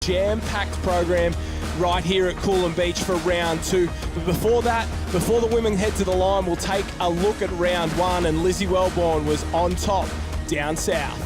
jam-packed program right here at Coolum Beach for round 2. But before that, before the women head to the line, we'll take a look at round 1, and Lizzie Wellborn was on top down south.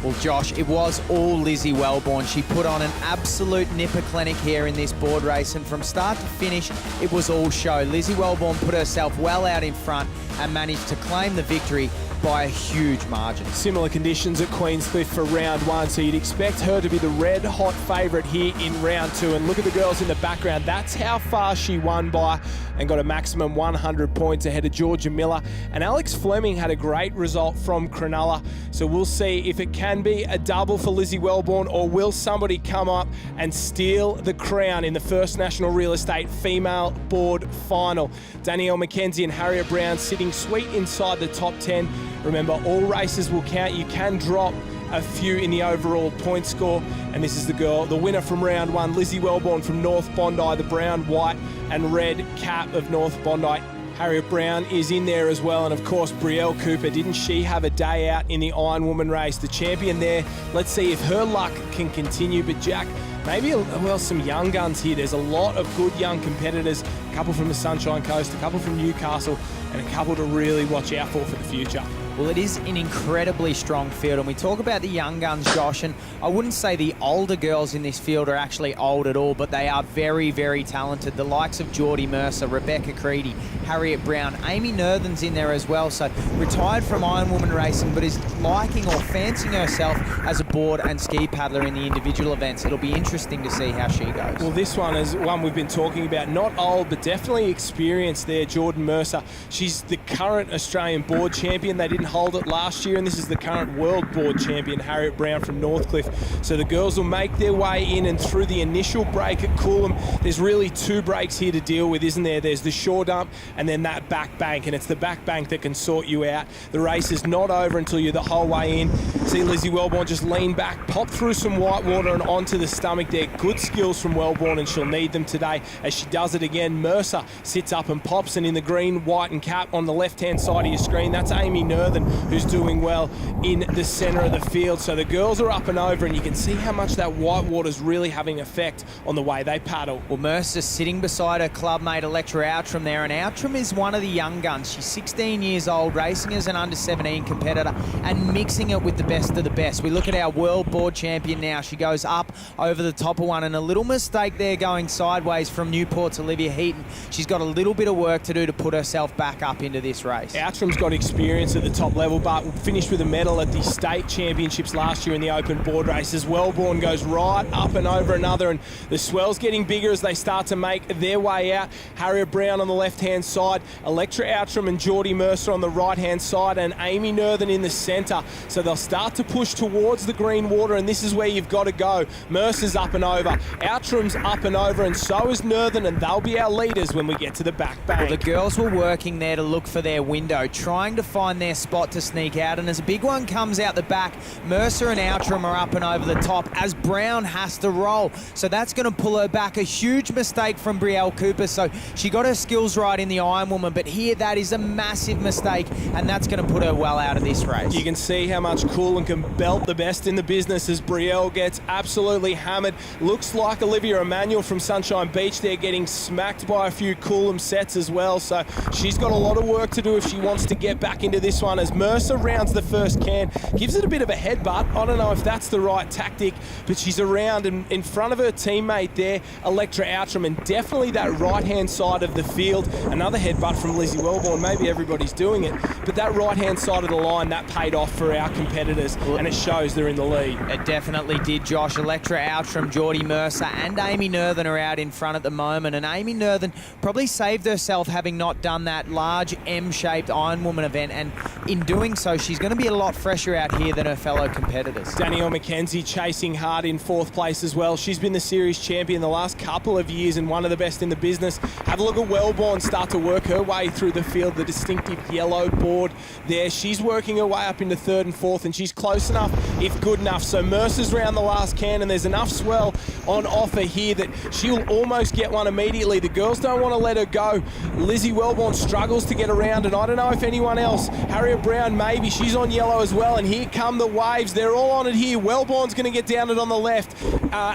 Well, Josh, it was all Lizzie Wellborn. She put on an absolute nipper clinic here in this board race, and from start to finish, it was all show. Lizzie Wellborn put herself well out in front and managed to claim the victory by a huge margin. Similar conditions at Queenscliff for round 1, so you'd expect her to be the red-hot favourite here in round 2. And look at the girls in the background. That's how far she won by and got a maximum 100 points ahead of Georgia Miller. And Alex Fleming had a great result from Cronulla. So we'll see if it can be a double for Lizzie Wellborn, or will somebody come up and steal the crown in the first National Real Estate Female Board Final. Danielle McKenzie and Harriet Brown sitting sweet inside the top 10. Remember, all races will count. You can drop a few in the overall point score. And this is the winner from round 1, Lizzie Wellborn from North Bondi, the brown, white and red cap of North Bondi. Harriet Brown is in there as well, and of course Brielle Cooper. Didn't she have a day out in the Iron Woman race? The champion there. Let's see if her luck can continue. But Jack, maybe some young guns here. There's a lot of good young competitors, a couple from the Sunshine Coast, a couple from Newcastle, and a couple to really watch out for the future. Well, it is an incredibly strong field, and we talk about the young guns, Josh, and I wouldn't say the older girls in this field are actually old at all, but they are very, very talented. The likes of Geordie Mercer, Rebecca Creedy, Harriet Brown, Amy Nerthen's in there as well, so retired from Iron Woman racing, but is liking or fancying herself as a board and ski paddler in the individual events. It'll be interesting to see how she goes. Well, this one is one we've been talking about. Not old, but definitely experienced there, Jordan Mercer. She's the current Australian board champion. They didn't hold it last year, and this is the current world board champion, Harriet Brown from Northcliffe. So the girls will make their way in and through the initial break at Coolum. There's really 2 breaks here to deal with, isn't there? There's the shore dump and then that back bank, and it's the back bank that can sort you out. The race is not over until you're the whole way in. See Lizzie Wellborn just lean back, pop through some white water and onto the stomach there. Good skills from Wellborn, and she'll need them today as she does it again. Mercer sits up and pops, and in the green, white and cap on the left-hand side of your screen, that's Amy Nerthen, who's doing well in the centre of the field. So the girls are up and over, and you can see how much that white water's really having effect on the way they paddle. Well, Mercer's sitting beside her clubmate Electra Outram there, and Outram is one of the young guns. She's 16 years old, racing as an under-17 competitor and mixing it with the best of the best. We look at our world board champion now. She goes up over the top of one, and a little mistake there going sideways from Newport's Olivia Heaton. She's got a little bit of work to do to put herself back up into this race. Outram's got experience at the top level, but finished with a medal at the state championships last year in the open board races. Wellborn goes right up and over another, and the swell's getting bigger as they start to make their way out. Harriet Brown on the left-hand side, Electra Outram and Geordie Mercer on the right-hand side, and Amy Nerthen in the centre. So they'll start to push towards the green water, and this is where you've got to go. Mercer's up and over, Outram's up and over, and so is Nerthen, and they'll be our leaders when we get to the back bank. Well, the girls were working there to look for their window, trying to find their spot to sneak out, and as a big one comes out the back, Mercer and Outram are up and over the top as Brown has to roll. So that's going to pull her back. A huge mistake from Brielle Cooper. So she got her skills right in the Iron Woman, but here that is a massive mistake, and that's going to put her well out of this race. You can see how much Coolum can belt the best in the business as Brielle gets absolutely hammered. Looks like Olivia Emanuel from Sunshine Beach there getting smacked by a few Coolum sets as well. So she's got a lot of work to do if she wants to get back into this one, as Mercer rounds the first can, gives it a bit of a headbutt. I don't know if that's the right tactic, but she's around and in front of her teammate there, Electra Outram, and definitely that right-hand side of the field. Another headbutt from Lizzie Wellborn. Maybe everybody's doing it, but that right-hand side of the line, that paid off for our competitors, and it shows they're in the lead. It definitely did, Josh. Electra Outram, Geordie Mercer and Amy Nerthen are out in front at the moment, and Amy Nerthen probably saved herself having not done that large M-shaped Iron Woman event, and in doing so, she's going to be a lot fresher out here than her fellow competitors. Danielle McKenzie chasing hard in 4th place as well. She's been the series champion the last couple of years and one of the best in the business. Have a look at Wellborn start to work her way through the field, the distinctive yellow board there. She's working her way up into third and fourth, and she's close enough, if good enough. So Mercer's round the last can, and there's enough swell on offer here that she'll almost get one immediately. The girls don't want to let her go. Lizzie Wellborn struggles to get around, and I don't know if anyone else. Harriet Brown, maybe. She's on yellow as well, and here come the waves. They're all on it here. Wellborn's going to get down it on the left.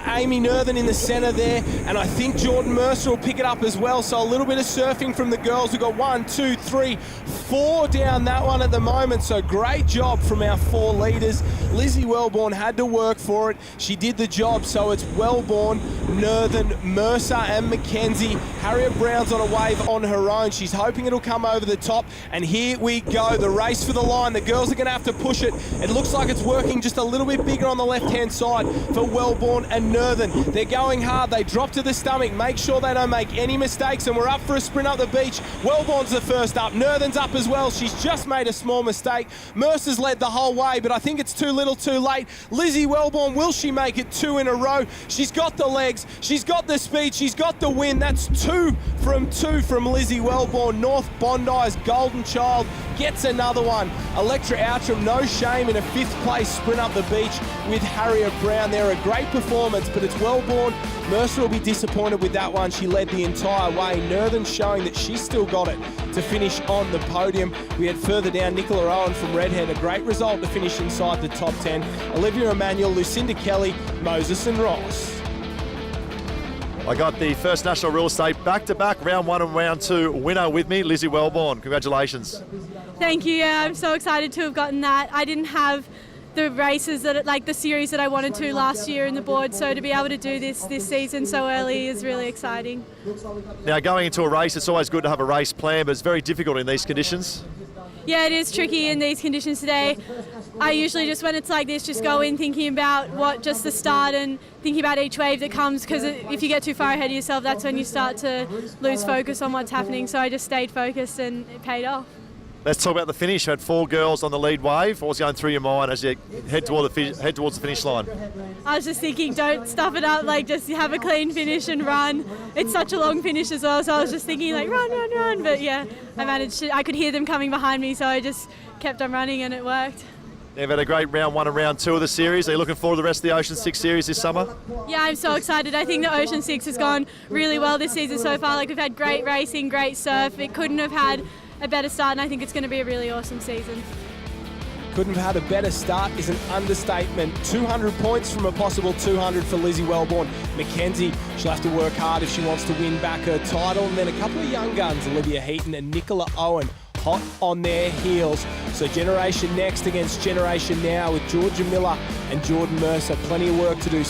Amy Nerthen in the centre there, and I think Jordan Mercer will pick it up as well. So a little bit of surfing from the girls. We've got 1, 2, 3, 4 down that one at the moment. So great job from our 4 leaders. Lizzie Wellborn had to work for it. She did the job. So it's Wellborn, Nerthen, Mercer and Mackenzie. Harriet Brown's on a wave on her own. She's hoping it'll come over the top. And here we go. The race for the line. The girls are going to have to push it. It looks like it's working just a little bit bigger on the left-hand side for Wellborn and Nerthen. They're going hard. They drop to the stomach. Make sure they don't make any mistakes, and we're up for a sprint up the beach. Wellborn's the first up. Nerthen's up as well. She's just made a small mistake. Mercer's led the whole way, but I think it's too little too late. Lizzie Wellborn, will she make it 2 in a row? She's got the legs. She's got the speed. She's got the win. That's 2 from Lizzie Wellborn. North Bondi's golden child gets another one. Electra Outram, no shame in a 5th place sprint up the beach with Harriet Brown. They're a great performance, but it's Wellborn. Mercer will be disappointed with that one. She led the entire way. Nerthen showing that she's still got it to finish on the podium. We had further down Nicola Owen from Redhead, a great result to finish inside the top 10. Olivia Emanuel, Lucinda Kelly, Moses and Ross. I got the First National Real Estate back-to-back round 1 and round 2 winner with me, Lizzie Wellborn. Congratulations. Thank you. Yeah, I'm so excited to have gotten that. I didn't have the races that, like the series that I wanted to last year in the board, so to be able to do this season so early is really exciting. Now, going into a race, it's always good to have a race plan, but it's very difficult in these conditions. Yeah, it is tricky in these conditions today. I usually just, when it's like this, just go in thinking about just the start and thinking about each wave that comes, because if you get too far ahead of yourself, that's when you start to lose focus on what's happening. So I just stayed focused and it paid off. Let's talk about the finish. You had 4 girls on the lead wave. What was going through your mind as you head towards the finish line? I was just thinking, don't stuff it up, like just have a clean finish and run. It's such a long finish as well, so I was just thinking like run. But yeah, I managed to, I could hear them coming behind me, so I just kept on running and it worked. You've had a great round 1 and round 2 of the series. Are you looking forward to the rest of the Ocean 6 series this summer? Yeah, I'm so excited. I think the Ocean 6 has gone really well this season so far. Like, we've had great racing, great surf. It couldn't have had a better start, and I think it's going to be a really awesome season. Couldn't have had a better start is an understatement. 200 points from a possible 200 for Lizzie Wellborn. Mackenzie, she'll have to work hard if she wants to win back her title. And then a couple of young guns, Olivia Heaton and Nicola Owen, hot on their heels. So Generation Next against Generation Now with Georgia Miller and Jordan Mercer. Plenty of work to do.